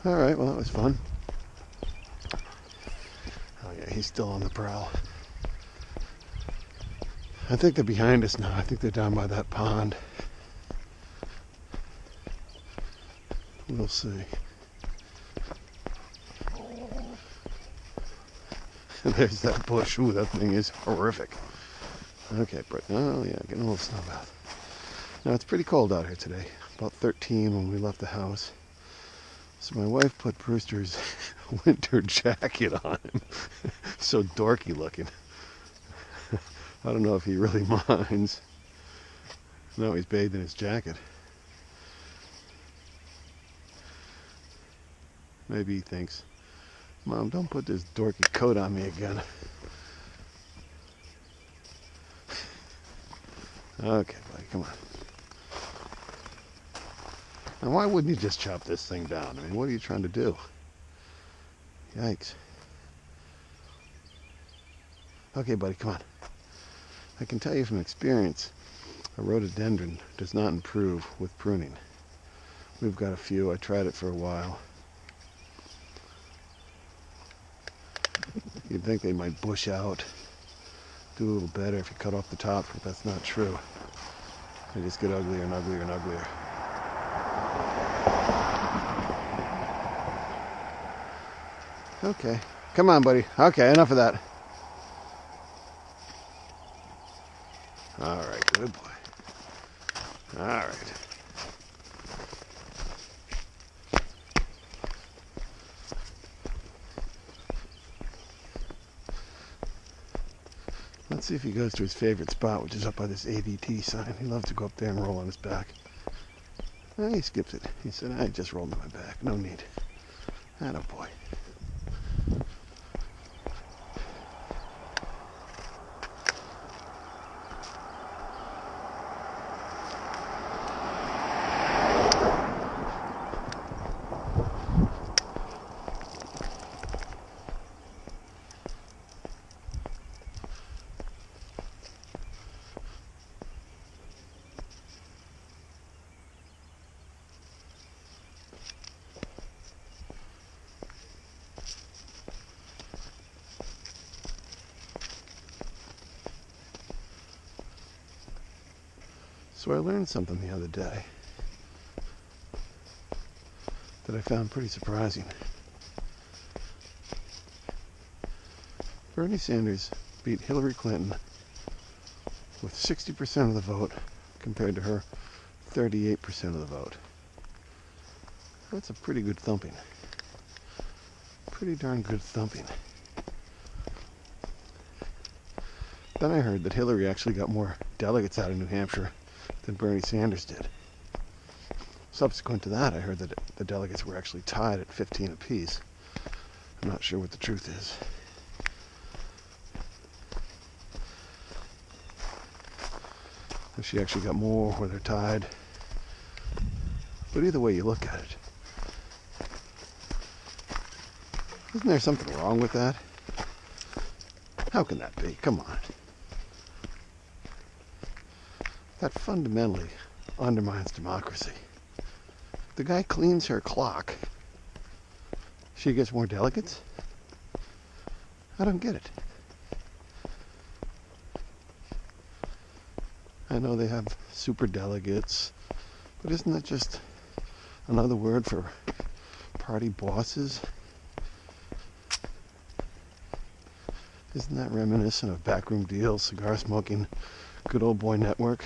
Alright, well that was fun. Oh yeah, he's still on the prowl. I think they're behind us now. I think they're down by that pond. We'll see. There's that bush. Ooh, that thing is horrific. Okay, Brett. Oh yeah, getting a little snow bath. Now it's pretty cold out here today. About 13 when we left the house. So my wife put Brewster's winter jacket on him. So dorky looking. I don't know if he really minds. No, he's bathed in his jacket. Maybe he thinks, Mom, don't put this dorky coat on me again. Okay, buddy, come on. Now, why wouldn't you just chop this thing down? I mean, what are you trying to do? Yikes. Okay, buddy, come on. I can tell you from experience, a rhododendron does not improve with pruning. We've got a few. I tried it for a while. You'd think they might bush out, do a little better if you cut off the top, but that's not true. They just get uglier and uglier and uglier. Okay, come on, buddy. Okay, enough of that. All right, good boy. All right. Let's see if he goes to his favorite spot, which is up by this ADT sign. He loves to go up there and roll on his back. He skips it. He said, I just rolled on my back. No need. Attaboy. So I learned something the other day that I found pretty surprising. Bernie Sanders beat Hillary Clinton with 60% of the vote compared to her 38% of the vote. That's a pretty good thumping. Pretty darn good thumping. Then I heard that Hillary actually got more delegates out of New Hampshire than Bernie Sanders did. Subsequent to that, I heard that the delegates were actually tied at 15 apiece. I'm not sure what the truth is. If she actually got more or they're tied. But either way you look at it, isn't there something wrong with that? How can that be? Come on. That fundamentally undermines democracy. The guy cleans her clock. She gets more delegates? I don't get it. I know they have super delegates, but isn't that just another word for party bosses? Isn't that reminiscent of backroom deals, cigar smoking, good old boy network?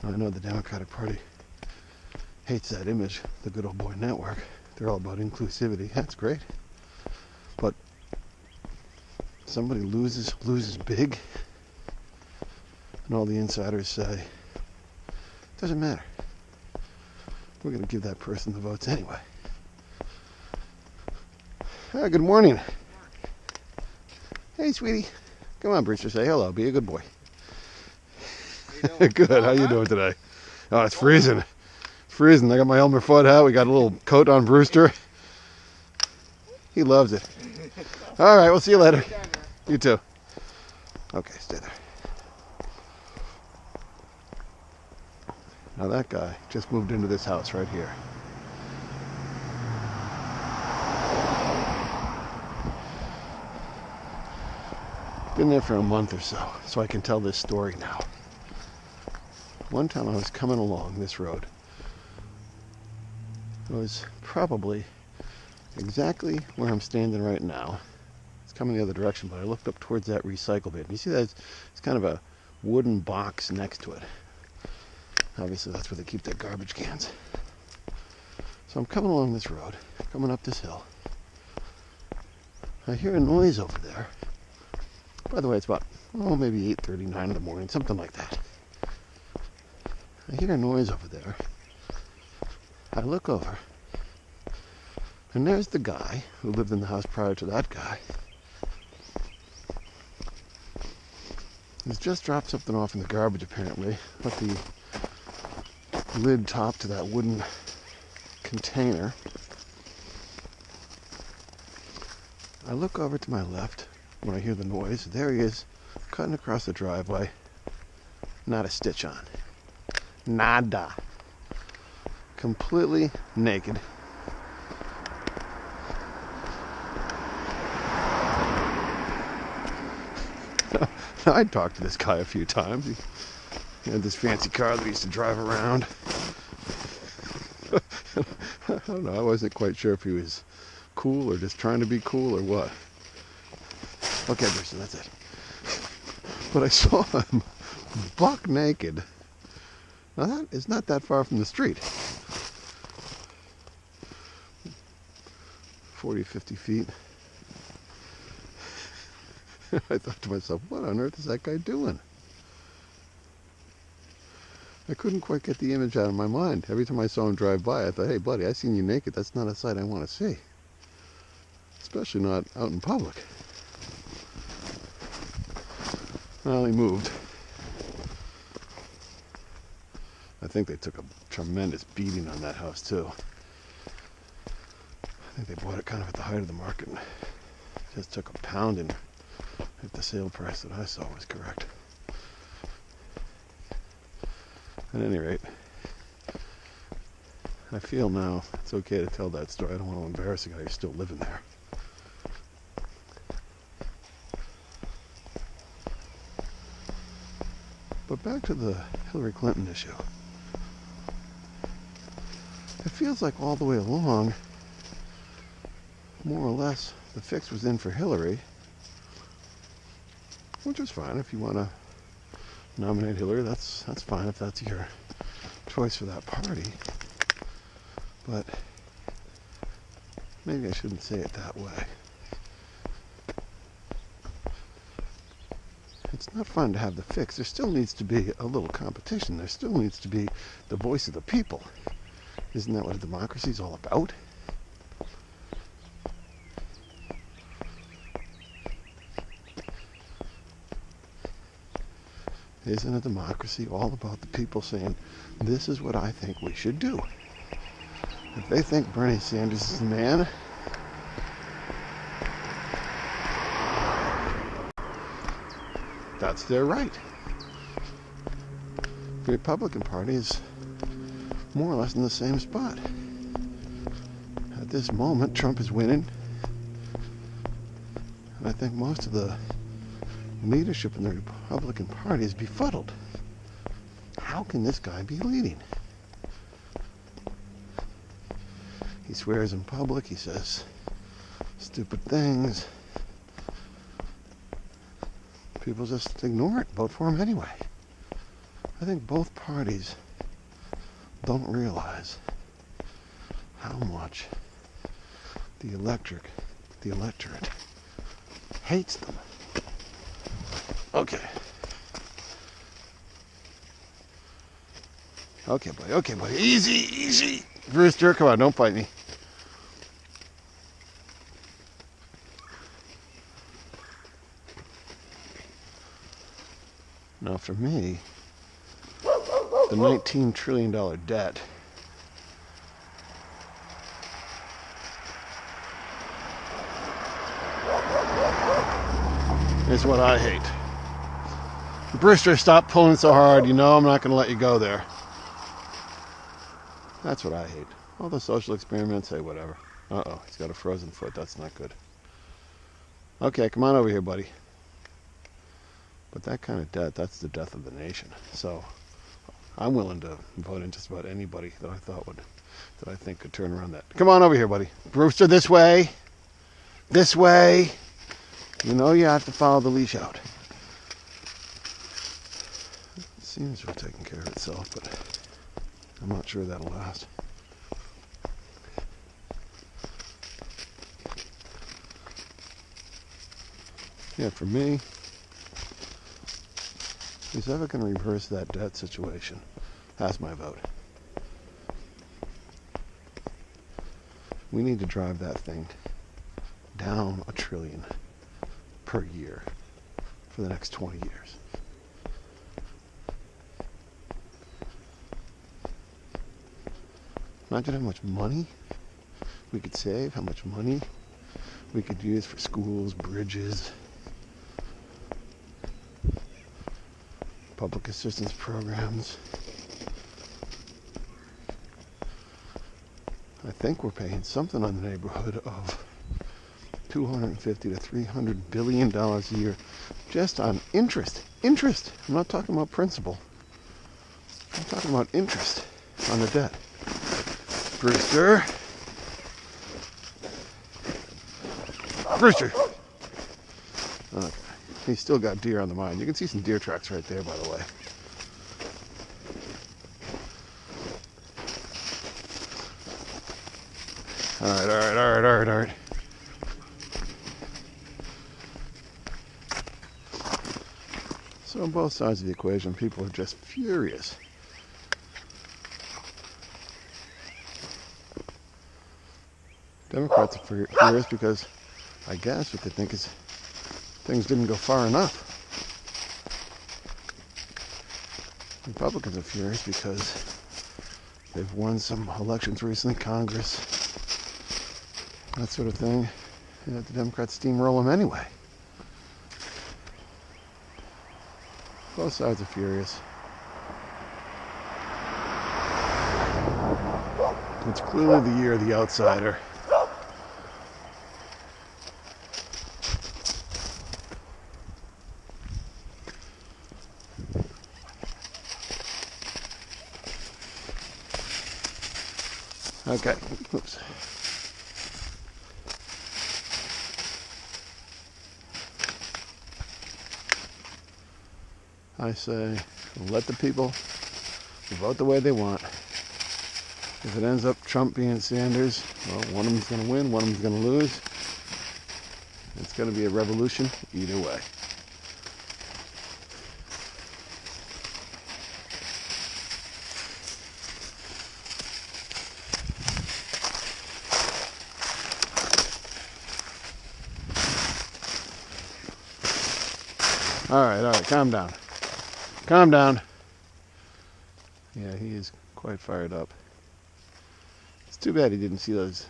Now, I know the Democratic Party hates that image, the good old boy network. They're all about inclusivity. That's great. But somebody loses big, and all the insiders say, doesn't matter. We're going to give that person the votes anyway. Good morning. Hey, sweetie. Come on, Brewster. Say hello. Be a good boy. Good. How you doing today? Oh, it's freezing. It's freezing. I got my Elmer Fudd hat. We got a little coat on Brewster. He loves it. All right. We'll see you later. You too. Okay, stay there. Now that guy just moved into this house right here. Been there for a month or so I can tell this story now. One time I was coming along this road. It was probably exactly where I'm standing right now. It's coming the other direction, but I looked up towards that recycle bin. You see that it's kind of a wooden box next to it. Obviously that's where they keep their garbage cans. So I'm coming along this road, coming up this hill. I hear a noise over there. By the way, it's about, maybe 8:39 in the morning, something like that. I hear a noise over there. I look over, and there's the guy who lived in the house prior to that guy. He's just dropped something off in the garbage, apparently. Put the lid top to that wooden container. I look over to my left when I hear the noise. There he is, cutting across the driveway. Not a stitch on. Nada. Completely naked. Now, I talked to this guy a few times. He had this fancy car that he used to drive around. I don't know, I wasn't quite sure if he was cool or just trying to be cool or what. Okay, Bristol, that's it. But I saw him buck naked. Now that is not that far from the street. 40, 50 feet. I thought to myself, what on earth is that guy doing? I couldn't quite get the image out of my mind. Every time I saw him drive by, I thought, hey buddy, I seen you naked. That's not a sight I want to see. Especially not out in public. Well, he moved. I think they took a tremendous beating on that house too. I think they bought it kind of at the height of the market and just took a pounding if the sale price that I saw was correct. At any rate, I feel now it's okay to tell that story. I don't want to embarrass the guy who's still living there. But back to the Hillary Clinton issue. It feels like all the way along, more or less, the fix was in for Hillary, which is fine. If you want to nominate Hillary, that's fine if that's your choice for that party. But maybe I shouldn't say it that way. It's not fun to have the fix. There still needs to be a little competition. There still needs to be the voice of the people. Isn't that what a democracy is all about? Isn't a democracy all about the people saying, this is what I think we should do? If they think Bernie Sanders is the man, that's their right. The Republican Party is more or less in the same spot. At this moment, Trump is winning. And I think most of the leadership in the Republican Party is befuddled. How can this guy be leading? He swears in public, he says stupid things. People just ignore it, vote for him anyway. I think both parties don't realize how much the electorate hates them. Okay. Okay, buddy. Easy. Brewster, come on, don't fight me. Now for me, the $19 trillion debt is what I hate. Brewster, stop pulling so hard. You know I'm not going to let you go there. That's what I hate. All the social experiments, hey, whatever. Uh-oh, he's got a frozen foot. That's not good. Okay, come on over here, buddy. But that kind of debt, that's the death of the nation. So I'm willing to vote in just about anybody that I think could turn around that. Come on over here, buddy. Brewster, this way. This way. You know you have to follow the leash out. It seems to have taken care of itself, but I'm not sure that'll last. Yeah, for me, who's ever going to reverse that debt situation has my vote. We need to drive that thing down $1 trillion per year for the next 20 years. Imagine how much money we could save, how much money we could use for schools, bridges, public assistance programs. I think we're paying something on the neighborhood of $250 to $300 billion a year just on interest. Interest. I'm not talking about principal. I'm talking about interest on the debt. Brewster. Brewster. Okay. He's still got deer on the mind. You can see some deer tracks right there, by the way. All right. So on both sides of the equation, people are just furious. Democrats are furious because I guess what they think is things didn't go far enough. Republicans are furious because they've won some elections recently, Congress, that sort of thing, and let the Democrats steamroll them anyway. Both sides are furious. It's clearly the year of the outsider. Okay, oops. I say, let the people vote the way they want. If it ends up Trump being Sanders, well, one of them's going to win, one of them's going to lose. It's going to be a revolution either way. All right, calm down. Calm down. Yeah, he is quite fired up. It's too bad he didn't see those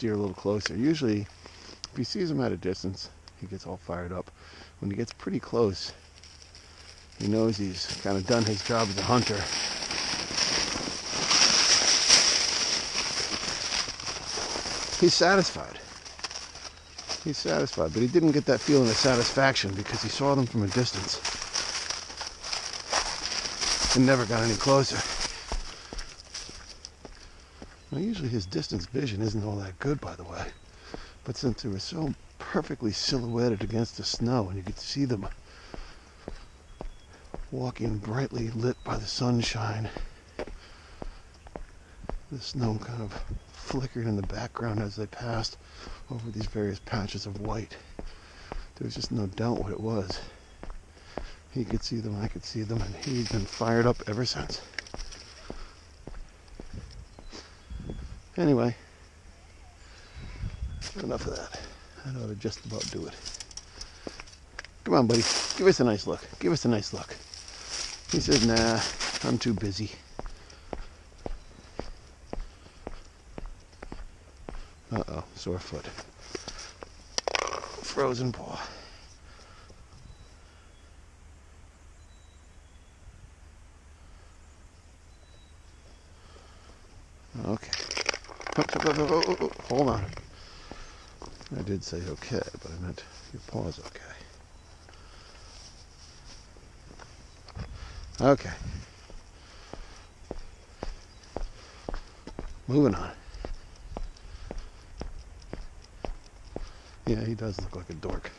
deer a little closer. Usually, if he sees them at a distance, he gets all fired up. When he gets pretty close, he knows he's kind of done his job as a hunter. He's satisfied. He's satisfied, but he didn't get that feeling of satisfaction because he saw them from a distance and never got any closer. Now, usually his distance vision isn't all that good, by the way, but since they were so perfectly silhouetted against the snow and you could see them walking brightly lit by the sunshine, the snow kind of flickered in the background as they passed over these various patches of white. There was just no doubt what it was. He could see them, I could see them, and he's been fired up ever since. Anyway, enough of that. That ought to just about do it. Come on, buddy. Give us a nice look. Give us a nice look. He says, nah, I'm too busy. Uh-oh, sore foot. Frozen paw. Okay. Oh, hold on. I did say okay, but I meant your paw's okay. Okay. Moving on. Yeah, he does look like a dork.